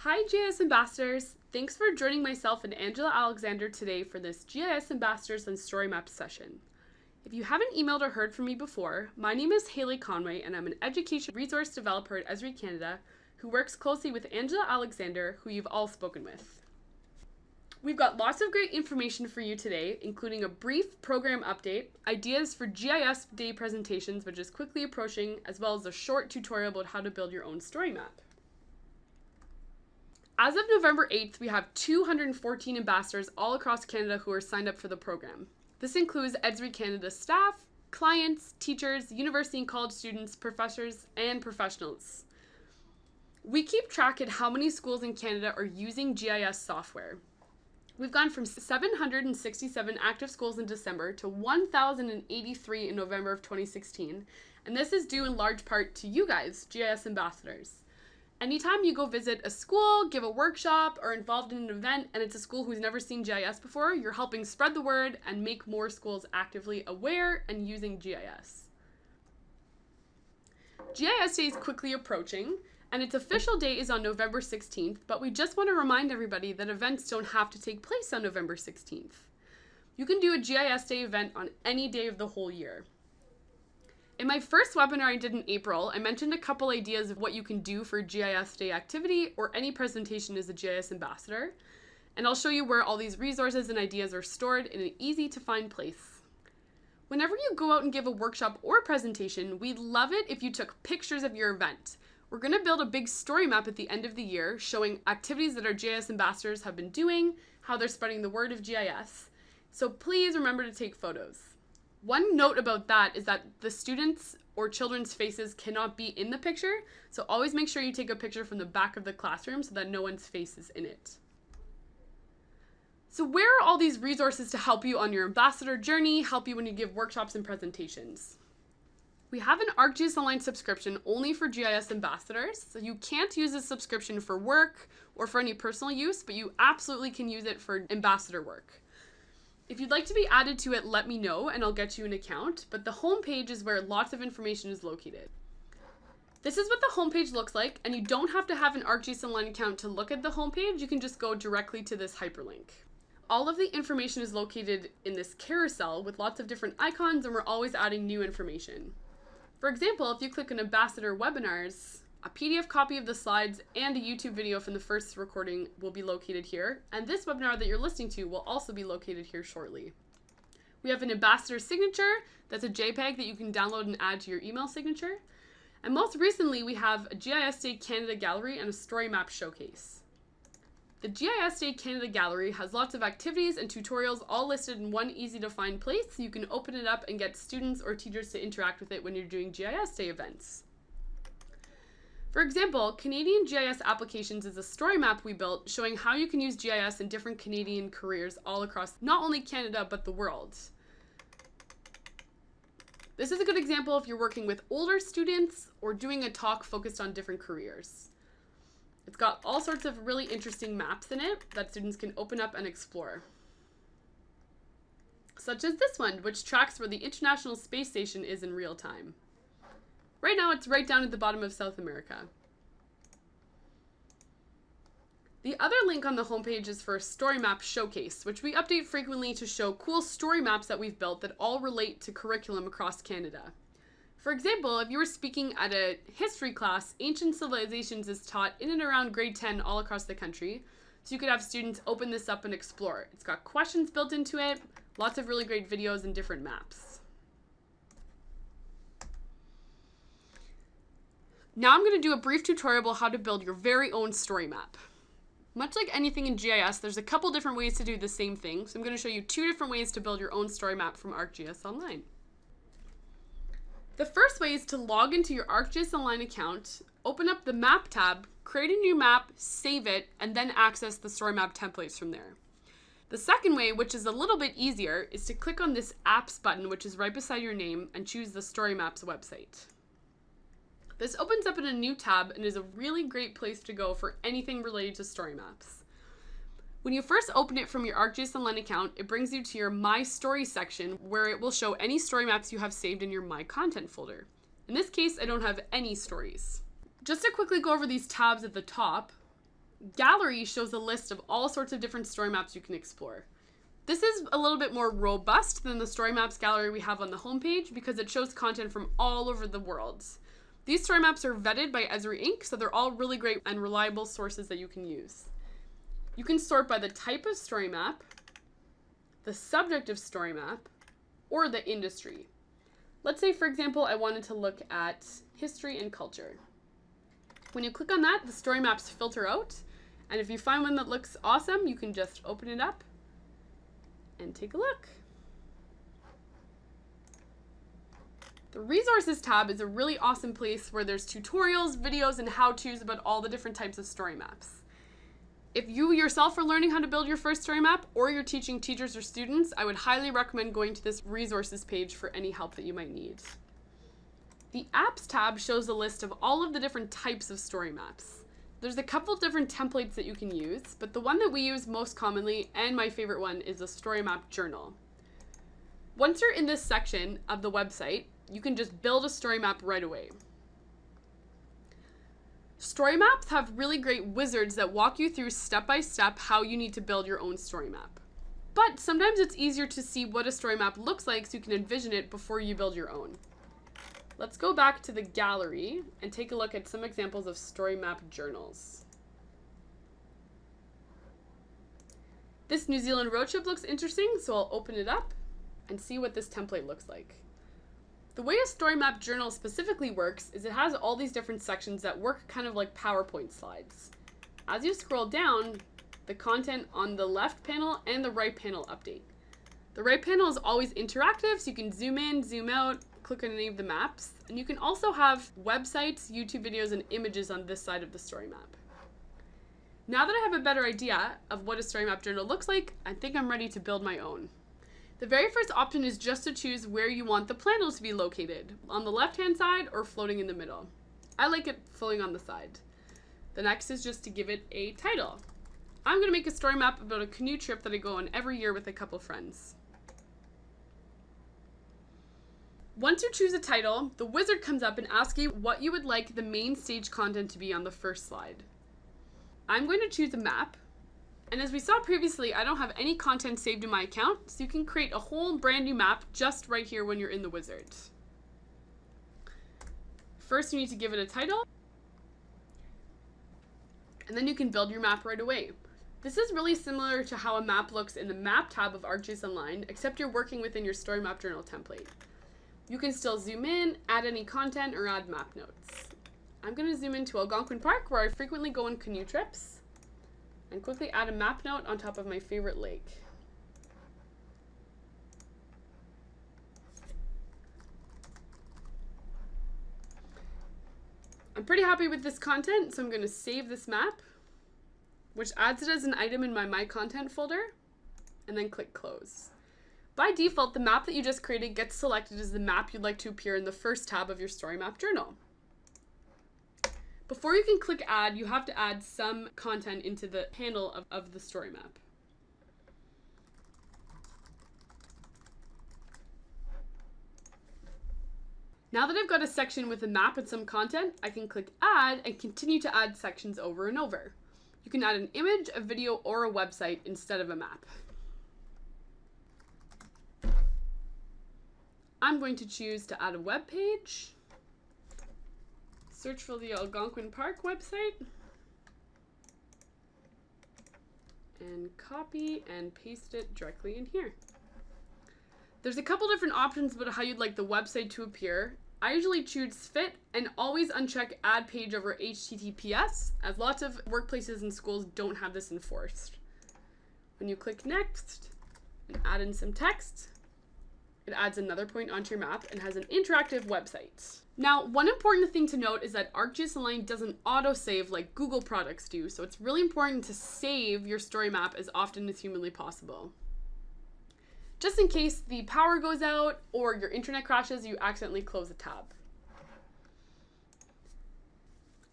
Hi GIS Ambassadors! Thanks for joining myself and Angela Alexander today for this GIS Ambassadors and Story Maps session. If you haven't emailed or heard from me before, my name is Haley Conway and I'm an education resource developer at Esri Canada who works closely with Angela Alexander, who you've all spoken with. We've got lots of great information for you today, including a brief program update, ideas for GIS Day presentations, which is quickly approaching, as well as a short tutorial about how to build your own story map. As of November 8th, we have 214 ambassadors all across Canada who are signed up for the program. This includes Esri Canada staff, clients, teachers, university and college students, professors, and professionals. We keep track at how many schools in Canada are using GIS software. We've gone from 767 active schools in December to 1,083 in November of 2016, and this is due in large part to you guys, GIS ambassadors. Anytime you go visit a school, give a workshop, or involved in an event, and it's a school who's never seen GIS before, you're helping spread the word and make more schools actively aware and using GIS. GIS Day is quickly approaching, and its official date is on November 16th, but we just want to remind everybody that events don't have to take place on November 16th. You can do a GIS Day event on any day of the whole year. In my first webinar I did in April, I mentioned a couple ideas of what you can do for GIS Day activity or any presentation as a GIS ambassador, and I'll show you where all these resources and ideas are stored in an easy to find place. Whenever you go out and give a workshop or presentation, we'd love it if you took pictures of your event. We're going to build a big story map at the end of the year showing activities that our GIS ambassadors have been doing, how they're spreading the word of GIS, so please remember to take photos. One note about that is that the students or children's faces cannot be in the picture, so always make sure you take a picture from the back of the classroom so that no one's face is in it. So where are all these resources to help you on your ambassador journey, help you when you give workshops and presentations? We have an ArcGIS Online subscription only for GIS ambassadors, so you can't use this subscription for work or for any personal use, but you absolutely can use it for ambassador work. If you'd like to be added to it, let me know and I'll get you an account, but the homepage is where lots of information is located. This is what the homepage looks like, and you don't have to have an ArcGIS Online account to look at the homepage. You can just go directly to this hyperlink. All of the information is located in this carousel with lots of different icons, and we're always adding new information. For example, if you click on Ambassador Webinars, a PDF copy of the slides and a YouTube video from the first recording will be located here, and this webinar that you're listening to will also be located here shortly. We have an ambassador signature that's a JPEG that you can download and add to your email signature. And most recently, we have a GIS Day Canada Gallery and a story map showcase. The GIS Day Canada Gallery has lots of activities and tutorials all listed in one easy to find place, so you can open it up and get students or teachers to interact with it when you're doing GIS Day events. For example, Canadian GIS Applications is a story map we built showing how you can use GIS in different Canadian careers all across not only Canada but the world. This is a good example if you're working with older students or doing a talk focused on different careers. It's got all sorts of really interesting maps in it that students can open up and explore. Such as this one, which tracks where the International Space Station is in real time. Right now, it's right down at the bottom of South America. The other link on the homepage is for a story map showcase, which we update frequently to show cool story maps that we've built that all relate to curriculum across Canada. For example, if you were speaking at a history class, ancient civilizations is taught in and around grade 10 all across the country, so you could have students open this up and explore. It's got questions built into it, lots of really great videos and different maps. Now I'm going to do a brief tutorial about how to build your very own story map. Much like anything in GIS, there's a couple different ways to do the same thing, so I'm going to show you two different ways to build your own story map from ArcGIS Online. The first way is to log into your ArcGIS Online account, open up the Map tab, create a new map, save it, and then access the story map templates from there. The second way, which is a little bit easier, is to click on this Apps button, which is right beside your name, and choose the Story Maps website. This opens up in a new tab and is a really great place to go for anything related to story maps. When you first open it from your ArcGIS Online account, it brings you to your My Story section where it will show any story maps you have saved in your My Content folder. In this case, I don't have any stories. Just to quickly go over these tabs at the top, Gallery shows a list of all sorts of different story maps you can explore. This is a little bit more robust than the story maps gallery we have on the homepage because it shows content from all over the world. These story maps are vetted by Esri Inc., so they're all really great and reliable sources that you can use. You can sort by the type of story map, the subject of story map, or the industry. Let's say, for example, I wanted to look at history and culture. When you click on that, the story maps filter out, and if you find one that looks awesome, you can just open it up and take a look. The resources tab is a really awesome place where there's tutorials, videos, and how-tos about all the different types of story maps. If you yourself are learning how to build your first story map, or you're teaching teachers or students, I would highly recommend going to this resources page for any help that you might need. The apps tab shows a list of all of the different types of story maps. There's a couple different templates that you can use, but the one that we use most commonly, and my favorite one, is a story map journal. Once you're in this section of the website, you can just build a story map right away. Story maps have really great wizards that walk you through step by step how you need to build your own story map. But sometimes it's easier to see what a story map looks like so you can envision it before you build your own. Let's go back to the gallery and take a look at some examples of story map journals. This New Zealand road trip looks interesting, so I'll open it up and see what this template looks like. The way a story map journal specifically works is it has all these different sections that work kind of like PowerPoint slides. As you scroll down, the content on the left panel and the right panel update. The right panel is always interactive, so you can zoom in, zoom out, click on any of the maps, and you can also have websites, YouTube videos, and images on this side of the story map. Now that I have a better idea of what a story map journal looks like, I think I'm ready to build my own. The very first option is just to choose where you want the panel to be located, on the left-hand side or floating in the middle. I like it floating on the side. The next is just to give it a title. I'm going to make a story map about a canoe trip that I go on every year with a couple friends. Once you choose a title, the wizard comes up and asks you what you would like the main stage content to be on the first slide. I'm going to choose a map. And as we saw previously, I don't have any content saved in my account, so you can create a whole brand new map just right here when you're in the wizard. First, you need to give it a title, and then you can build your map right away. This is really similar to how a map looks in the Map tab of ArcGIS Online, except you're working within your story map journal template. You can still zoom in, add any content, or add map notes. I'm going to zoom into Algonquin Park, where I frequently go on canoe trips, and quickly add a map note on top of my favorite lake. I'm pretty happy with this content, so I'm going to save this map, which adds it as an item in my Content folder, and then click Close. By default, the map that you just created gets selected as the map you'd like to appear in the first tab of your story map journal. Before you can click add, you have to add some content into the handle of the story map. Now that I've got a section with a map and some content, I can click add and continue to add sections over and over. You can add an image, a video, or a website instead of a map. I'm going to choose to add a web page. Search for the Algonquin Park website, and copy and paste it directly in here. There's a couple different options about how you'd like the website to appear. I usually choose fit and always uncheck add page over HTTPS, as lots of workplaces and schools don't have this enforced. When you click next and add in some text, it adds another point onto your map and has an interactive website. Now, one important thing to note is that ArcGIS Online doesn't autosave like Google products do, so it's really important to save your story map as often as humanly possible. Just in case the power goes out or your internet crashes, you accidentally close a tab.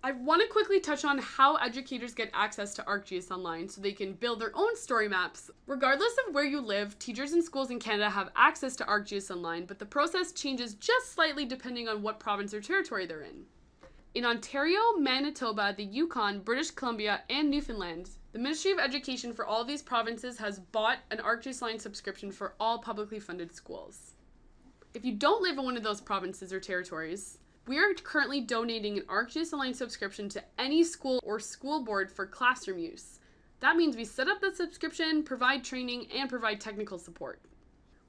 I want to quickly touch on how educators get access to ArcGIS Online so they can build their own story maps. Regardless of where you live, teachers and schools in Canada have access to ArcGIS Online, but the process changes just slightly depending on what province or territory they're in. In Ontario, Manitoba, the Yukon, British Columbia, and Newfoundland, the Ministry of Education for all of these provinces has bought an ArcGIS Online subscription for all publicly funded schools. If you don't live in one of those provinces or territories, we are currently donating an ArcGIS Online subscription to any school or school board for classroom use. That means we set up the subscription, provide training, and provide technical support.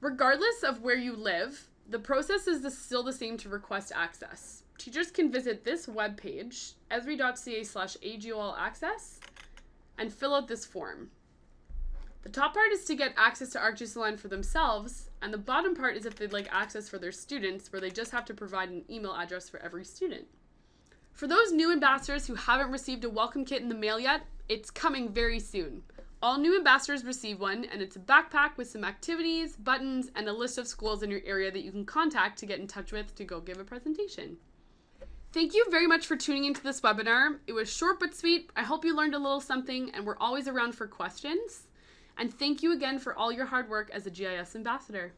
Regardless of where you live, the process is still the same to request access. Teachers can visit this webpage, esri.ca/AGOL access, and fill out this form. The top part is to get access to ArcGIS Online for themselves, and the bottom part is if they'd like access for their students, where they just have to provide an email address for every student. For those new ambassadors who haven't received a welcome kit in the mail yet, it's coming very soon. All new ambassadors receive one, and it's a backpack with some activities, buttons, and a list of schools in your area that you can contact to get in touch with to go give a presentation. Thank you very much for tuning into this webinar. It was short but sweet. I hope you learned a little something, and we're always around for questions. And thank you again for all your hard work as a GIS ambassador.